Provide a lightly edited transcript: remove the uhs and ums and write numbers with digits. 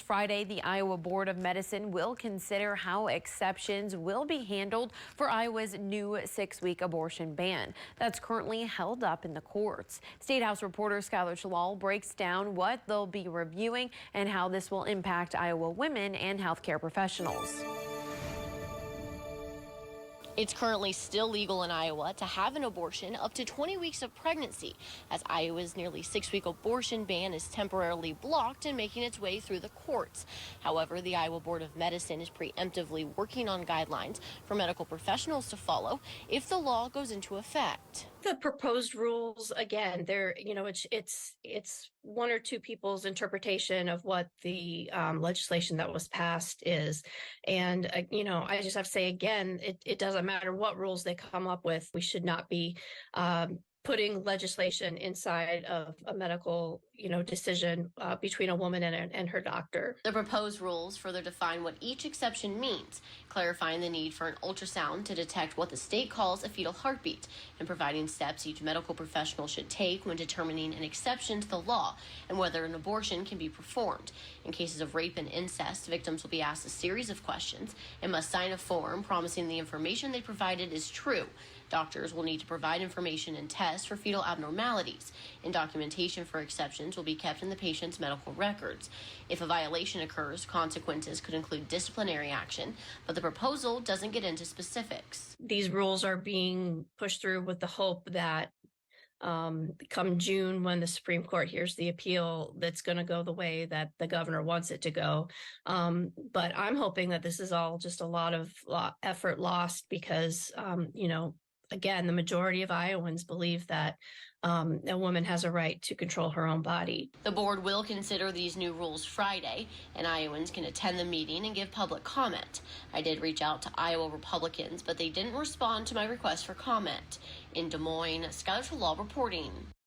Friday, the Iowa Board of Medicine will consider how exceptions will be handled for Iowa's new 6-week abortion ban that's currently held up in the courts. State House reporter Skylar Shalal breaks down what they'll be reviewing and how this will impact Iowa women and healthcare professionals. It's currently still legal in Iowa to have an abortion up to 20 weeks of pregnancy, as Iowa's nearly 6-week abortion ban is temporarily blocked and making its way through the courts. However, the Iowa Board of Medicine is preemptively working on guidelines for medical professionals to follow if the law goes into effect. The proposed rules, again, it's one or two people's interpretation of what the legislation that was passed is. And, I just have to say, again, it doesn't matter what rules they come up with. We should not be putting legislation inside of a medical, decision between a woman and her doctor. The proposed rules further define what each exception means, clarifying the need for an ultrasound to detect what the state calls a fetal heartbeat, and providing steps each medical professional should take when determining an exception to the law and whether an abortion can be performed. In cases of rape and incest, victims will be asked a series of questions and must sign a form promising the information they provided is true. Doctors will need to provide information and tests for fetal abnormalities, and documentation for exceptions will be kept in the patient's medical records. If a violation occurs, consequences could include disciplinary action, but the proposal doesn't get into specifics. These rules are being pushed through with the hope that come June, when the Supreme Court hears the appeal, that's going to go the way that the governor wants it to go. But I'm hoping that this is all just a lot of effort lost because, again, the majority of Iowans believe that a woman has a right to control her own body. The board will consider these new rules Friday, and Iowans can attend the meeting and give public comment. I did reach out to Iowa Republicans, but they didn't respond to my request for comment. In Des Moines, Skylar Shalal reporting.